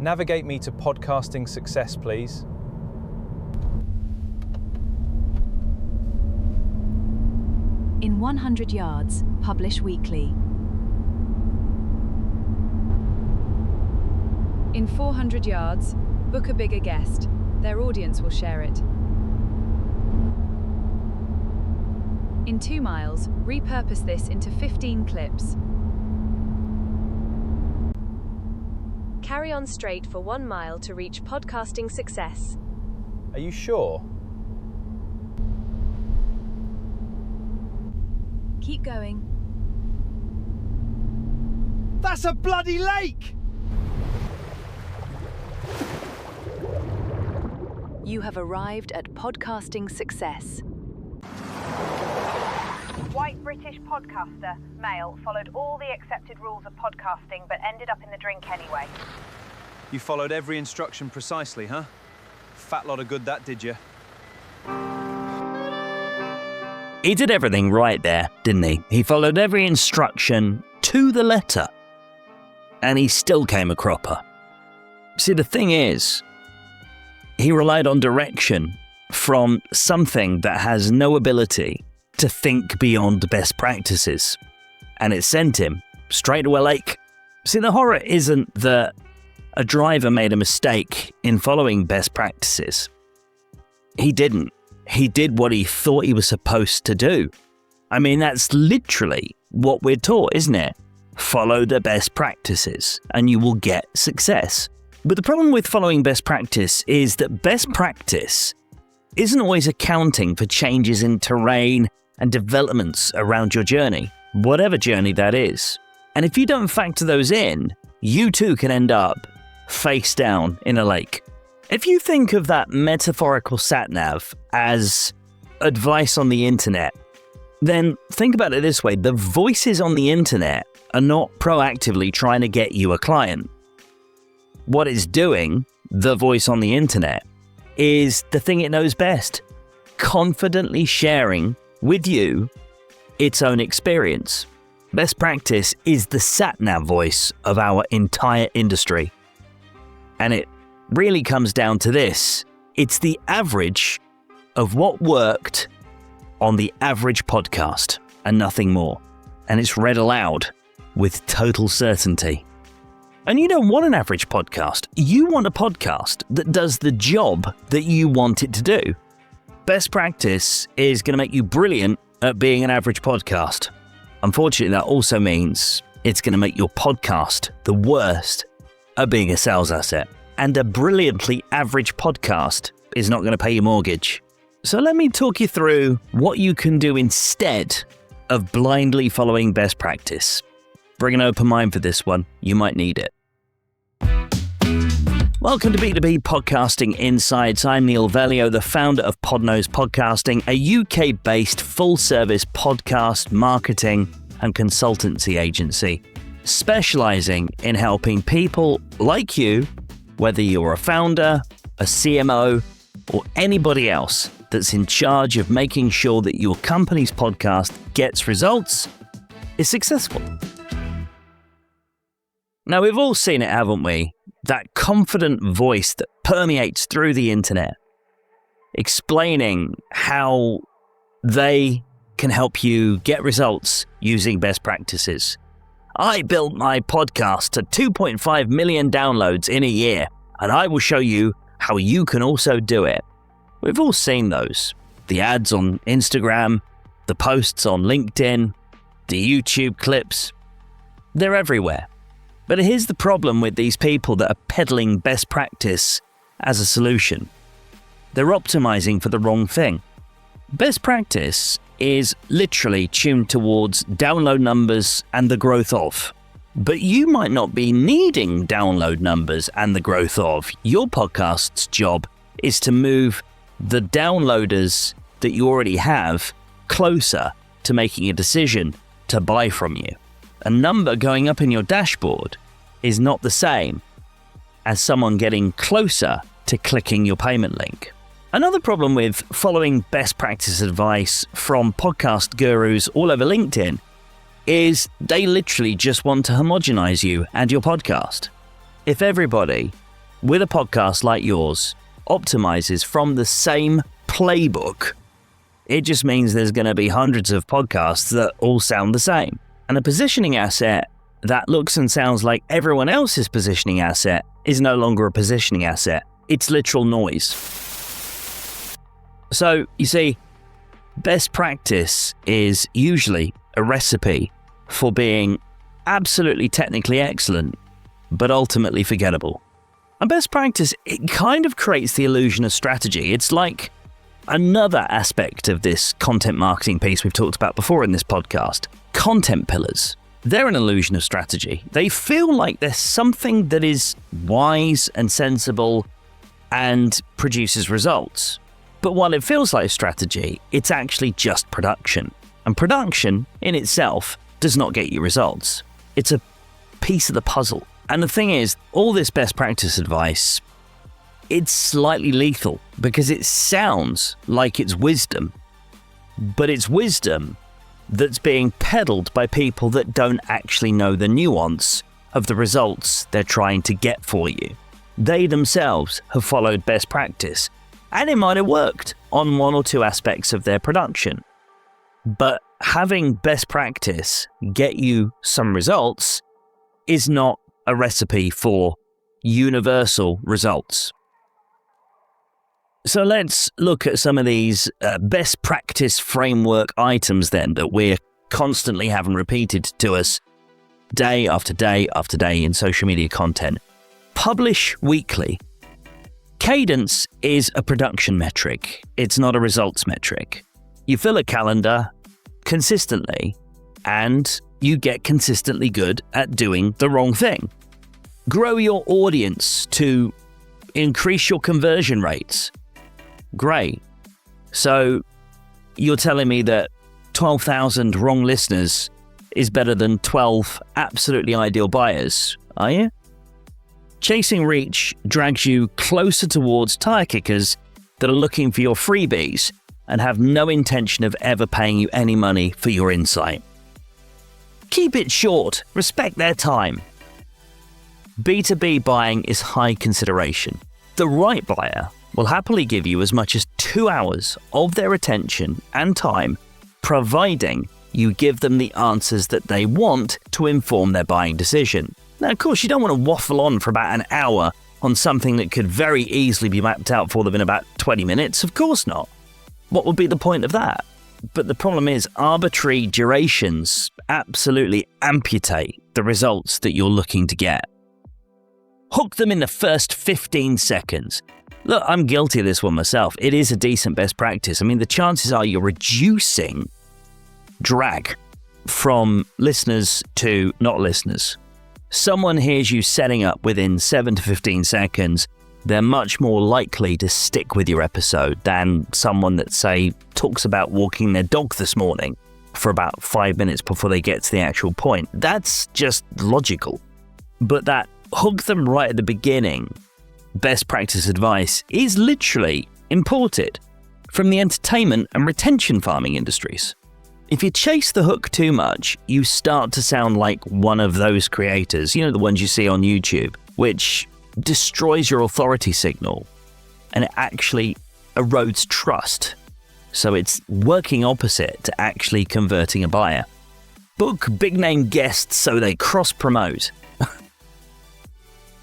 Navigate me to podcasting success, please. In 100 yards, publish weekly. In 400 yards, book a bigger guest. Their audience will share it. In 2 miles, repurpose this into 15 clips. Carry on straight for 1 mile to reach podcasting success. Are you sure? Keep going. That's a bloody lake! You have arrived at podcasting success. White British podcaster, male, followed all the accepted rules of podcasting but ended up in the drink anyway. You followed every instruction precisely, huh? Fat lot of good that did you. He did everything right there, didn't he? He followed every instruction to the letter. And he still came a cropper. See, the thing is, he relied on direction from something that has no ability to think beyond best practices. And it sent him straight to a lake. See, the horror isn't that a driver made a mistake in following best practices. He didn't. He did what he thought he was supposed to do. I mean, that's literally what we're taught, isn't it? Follow the best practices and you will get success. But the problem with following best practice is that best practice isn't always accounting for changes in terrain and developments around your journey, whatever journey that is. And if you don't factor those in, you too can end up face down in a lake. If you think of that metaphorical sat-nav as advice on the internet, then think about it this way. The voices on the internet are not proactively trying to get you a client. What it's doing, the voice on the internet, is the thing it knows best, confidently sharing with you its own experience. Best practice is the sat-nav voice of our entire industry. And it really comes down to this. It's the average of what worked on the average podcast and nothing more. And it's read aloud with total certainty. And you don't want an average podcast. You want a podcast that does the job that you want it to do. Best practice is going to make you brilliant at being an average podcast. Unfortunately, that also means it's going to make your podcast the worst at being a sales asset. And a brilliantly average podcast is not going to pay your mortgage. So let me talk you through what you can do instead of blindly following best practice. Bring an open mind for this one. You might need it. Welcome to B2B Podcasting Insights. I'm Neil Velio, the founder of Podknows Podcasting, a UK-based full-service podcast marketing and consultancy agency, specializing in helping people like you, whether you're a founder, a CMO, or anybody else that's in charge of making sure that your company's podcast gets results, is successful. Now, we've all seen it, haven't we? That confident voice that permeates through the internet, explaining how they can help you get results using best practices. I built my podcast to 2.5 million downloads in a year, and I will show you how you can also do it. We've all seen those. The ads on Instagram, the posts on LinkedIn, the YouTube clips. They're everywhere. But here's the problem with these people that are peddling best practice as a solution. They're optimizing for the wrong thing. Best practice is literally tuned towards download numbers and the growth of. But you might not be needing download numbers and the growth of. Your podcast's job is to move the downloaders that you already have closer to making a decision to buy from you. A number going up in your dashboard is not the same as someone getting closer to clicking your payment link. Another problem with following best practice advice from podcast gurus all over LinkedIn is they literally just want to homogenize you and your podcast. If everybody with a podcast like yours, optimizes from the same playbook, it just means there's going to be hundreds of podcasts that all sound the same. And a positioning asset that looks and sounds like everyone else's positioning asset is no longer a positioning asset. It's literal noise. So, you see, best practice is usually a recipe for being absolutely technically excellent, but ultimately forgettable. And best practice, it kind of creates the illusion of strategy. It's like another aspect of this content marketing piece we've talked about before in this podcast. Content pillars. They're an illusion of strategy. They feel like they're something that is wise and sensible and produces results. But while it feels like strategy, it's actually just production. And production in itself does not get you results. It's a piece of the puzzle. And the thing is, all this best practice advice, it's slightly lethal because it sounds like it's wisdom, but it's wisdom that's being peddled by people that don't actually know the nuance of the results they're trying to get for you. They themselves have followed best practice, and it might have worked on one or two aspects of their production. But having best practice get you some results is not a recipe for universal results. So let's look at some of these best practice framework items then that we're constantly having repeated to us day after day after day in social media content. Publish weekly. Cadence is a production metric. It's not a results metric. You fill a calendar consistently and you get consistently good at doing the wrong thing. Grow your audience to increase your conversion rates. Great. So you're telling me that 12,000 wrong listeners is better than 12 absolutely ideal buyers, are you? Chasing reach drags you closer towards tire kickers that are looking for your freebies and have no intention of ever paying you any money for your insight. Keep it short. Respect their time. B2B buying is high consideration. The right buyer will happily give you as much as 2 hours of their attention and time, providing you give them the answers that they want to inform their buying decision. Now, of course, you don't want to waffle on for about an hour on something that could very easily be mapped out for them in about 20 minutes. Of course not. What would be the point of that? But the problem is arbitrary durations absolutely amputate the results that you're looking to get. Hook them in the first 15 seconds. Look, I'm guilty of this one myself. It is a decent best practice. I mean, the chances are you're reducing drag from listeners to not listeners. Someone hears you setting up within 7 to 15 seconds, they're much more likely to stick with your episode than someone that, say, talks about walking their dog this morning for about 5 minutes before they get to the actual point. That's just logical. But that hook them right at the beginning best practice advice is literally imported from the entertainment and retention farming industries. If you chase the hook too much, you start to sound like one of those creators, you know, the ones you see on YouTube, which destroys your authority signal and it actually erodes trust. So it's working opposite to actually converting a buyer. Book big name guests so they cross promote.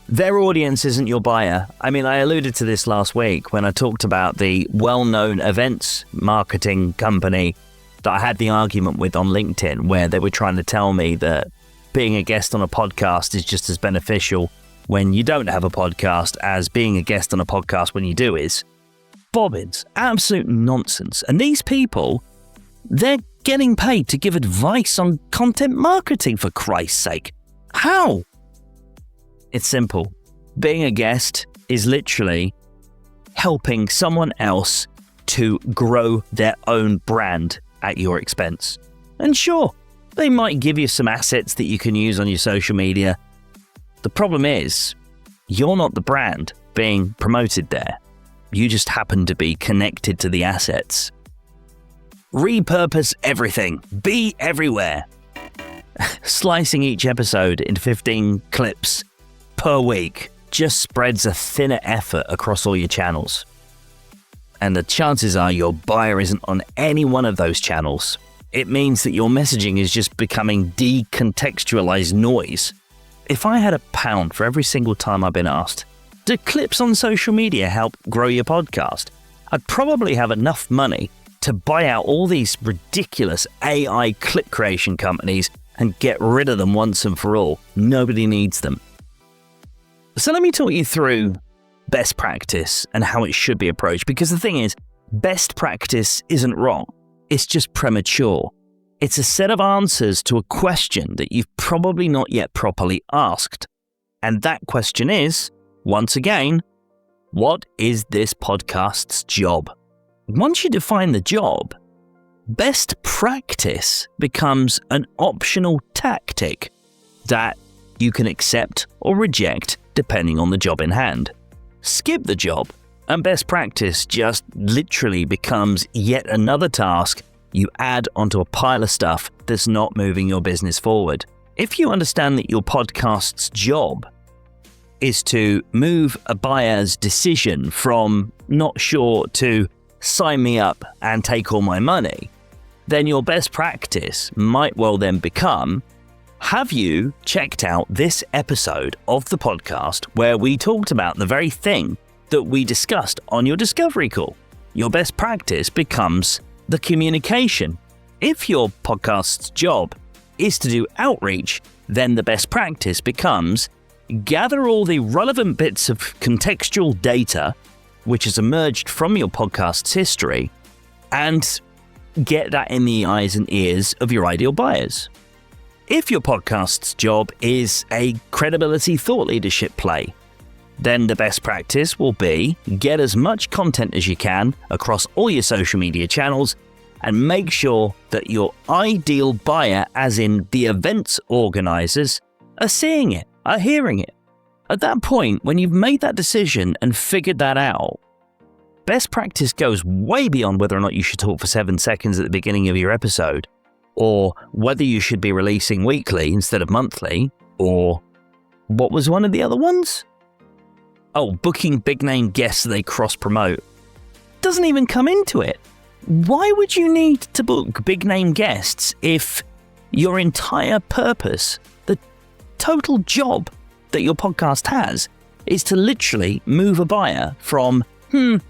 Their audience isn't your buyer. I mean, I alluded to this last week when I talked about the well-known events marketing company that I had the argument with on LinkedIn, where they were trying to tell me that being a guest on a podcast is just as beneficial when you don't have a podcast as being a guest on a podcast when you do is. Bobbins, absolute nonsense. And these people, they're getting paid to give advice on content marketing, for Christ's sake. How? It's simple. Being a guest is literally helping someone else to grow their own brand at your expense. And sure, they might give you some assets that you can use on your social media. The problem is, you're not the brand being promoted there. You just happen to be connected to the assets. Repurpose everything. Be everywhere. Slicing each episode into 15 clips per week just spreads a thinner effort across all your channels. And the chances are your buyer isn't on any one of those channels. It means that your messaging is just becoming decontextualized noise. If I had £1 for every single time I've been asked, do clips on social media help grow your podcast? I'd probably have enough money to buy out all these ridiculous AI clip creation companies and get rid of them once and for all. Nobody needs them. So let me talk you through best practice and how it should be approached, because the thing is, best practice isn't wrong. It's just premature. It's a set of answers to a question that you've probably not yet properly asked. And that question is, once again, what is this podcast's job? Once you define the job, best practice becomes an optional tactic that you can accept or reject depending on the job in hand. Skip the job, and best practice just literally becomes yet another task you add onto a pile of stuff that's not moving your business forward. If you understand that your podcast's job is to move a buyer's decision from not sure to sign me up and take all my money, then your best practice might well then become, have you checked out this episode of the podcast where we talked about the very thing that we discussed on your discovery call? Your best practice becomes the communication. If your podcast's job is to do outreach, then the best practice becomes gather all the relevant bits of contextual data which has emerged from your podcast's history and get that in the eyes and ears of your ideal buyers. If your podcast's job is a credibility thought leadership play, then the best practice will be get as much content as you can across all your social media channels and make sure that your ideal buyer, as in the events organizers, are seeing it, are hearing it. At that point, when you've made that decision and figured that out, best practice goes way beyond whether or not you should talk for 7 seconds at the beginning of your episode, or whether you should be releasing weekly instead of monthly, or what was one of the other ones? Oh, booking big name guests they cross-promote. Doesn't even come into it. Why would you need to book big name guests if your entire purpose, the total job that your podcast has, is to literally move a buyer from,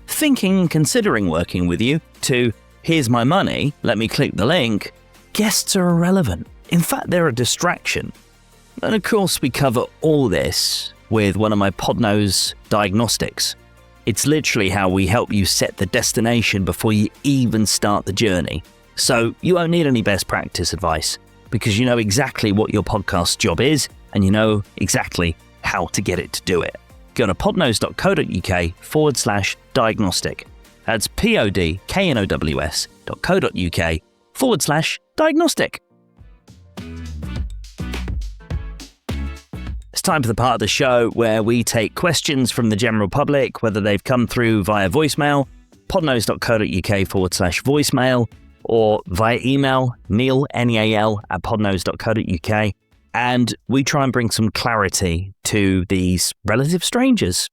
thinking and considering working with you, to, here's my money, let me click the link? Guests are irrelevant. In fact, they're a distraction. And of course, we cover all this with one of my Podknows diagnostics. It's literally how we help you set the destination before you even start the journey. So you won't need any best practice advice because you know exactly what your podcast job is and you know exactly how to get it to do it. Go to podknows.co.uk/diagnostic. That's podknows.co.uk/diagnostic. It's time for the part of the show where we take questions from the general public, whether they've come through via voicemail, podknows.co.uk/voicemail, or via email, Neil, Neal, @podknows.co.uk. And we try and bring some clarity to these relative strangers.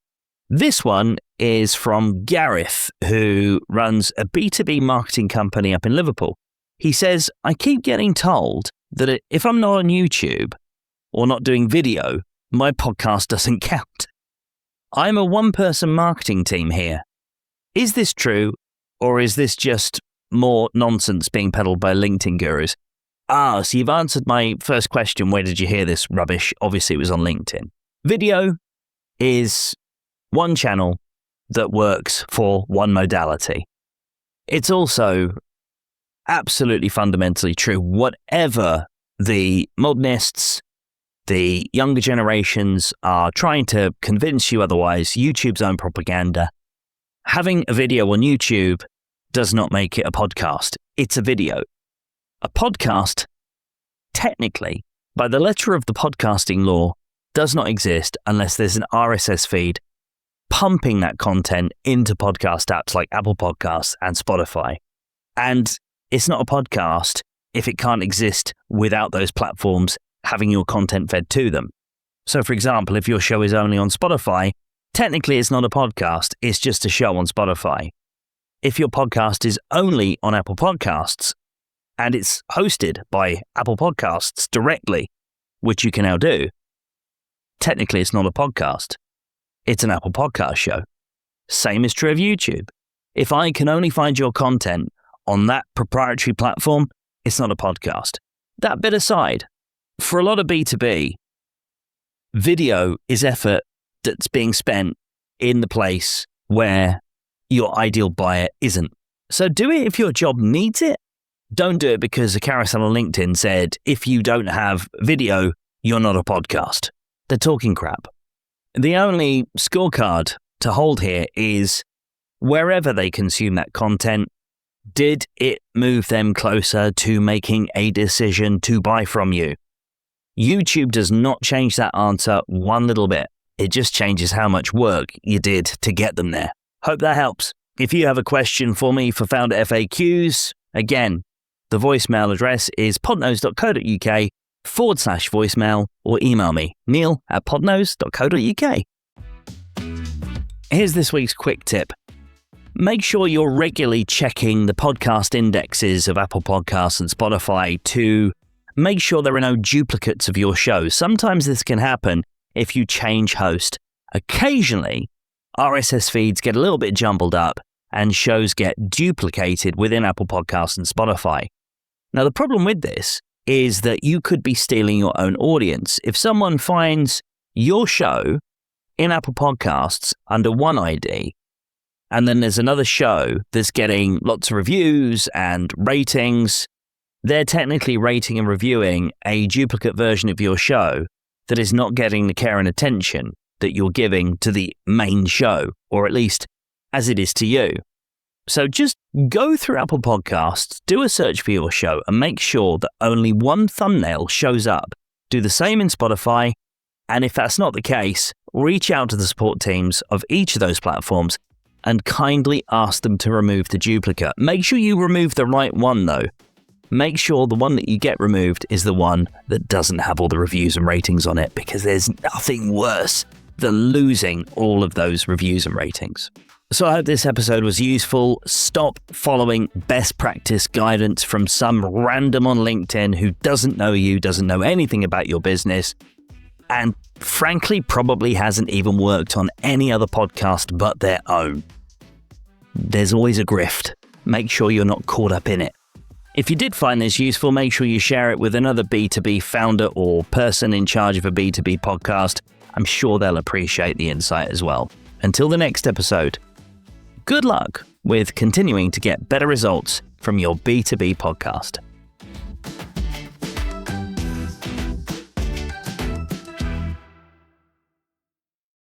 This one is from Gareth, who runs a B2B marketing company up in Liverpool. He says, I keep getting told that if I'm not on YouTube or not doing video, my podcast doesn't count. I'm a one-person marketing team here. Is this true, or is this just more nonsense being peddled by LinkedIn gurus? So you've answered my first question, where did you hear this rubbish? Obviously, it was on LinkedIn. Video is one channel that works for one modality. It's also absolutely fundamentally true. Whatever the modernists, the younger generations are trying to convince you otherwise, YouTube's own propaganda, having a video on YouTube does not make it a podcast. It's a video. A podcast, technically, by the letter of the podcasting law, does not exist unless there's an RSS feed pumping that content into podcast apps like Apple Podcasts and Spotify. And it's not a podcast if it can't exist without those platforms having your content fed to them. So for example, if your show is only on Spotify, technically it's not a podcast, it's just a show on Spotify. If your podcast is only on Apple Podcasts and it's hosted by Apple Podcasts directly, which you can now do, technically it's not a podcast, it's an Apple Podcast show. Same is true of YouTube. If I can only find your content on that proprietary platform, it's not a podcast. That bit aside, for a lot of B2B, video is effort that's being spent in the place where your ideal buyer isn't. So do it if your job needs it. Don't do it because a carousel on LinkedIn said, if you don't have video, you're not a podcast. They're talking crap. The only scorecard to hold here is wherever they consume that content, did it move them closer to making a decision to buy from you? YouTube does not change that answer one little bit. It just changes how much work you did to get them there. Hope that helps. If you have a question for me for Founder FAQs, again, the voicemail address is podknows.co.uk/voicemail or email me, neil@podknows.co.uk. Here's this week's quick tip. Make sure you're regularly checking the podcast indexes of Apple Podcasts and Spotify to make sure there are no duplicates of your show. Sometimes this can happen if you change host. Occasionally, RSS feeds get a little bit jumbled up and shows get duplicated within Apple Podcasts and Spotify. Now, the problem with this is that you could be stealing your own audience. If someone finds your show in Apple Podcasts under one ID, and then there's another show that's getting lots of reviews and ratings, they're technically rating and reviewing a duplicate version of your show that is not getting the care and attention that you're giving to the main show, or at least as it is to you. So just go through Apple Podcasts, do a search for your show, and make sure that only one thumbnail shows up. Do the same in Spotify, and if that's not the case, reach out to the support teams of each of those platforms and kindly ask them to remove the duplicate. Make sure you remove the right one though. Make sure the one that you get removed is the one that doesn't have all the reviews and ratings on it, because there's nothing worse than losing all of those reviews and ratings. So I hope this episode was useful. Stop following best practice guidance from some random on LinkedIn who doesn't know you, doesn't know anything about your business, and frankly probably hasn't even worked on any other podcast but their own. There's always a grift. Make sure you're not caught up in it. If you did find this useful, make sure you share it with another B2B founder or person in charge of a B2B podcast. I'm sure they'll appreciate the insight as well. Until the next episode, good luck with continuing to get better results from your B2B podcast.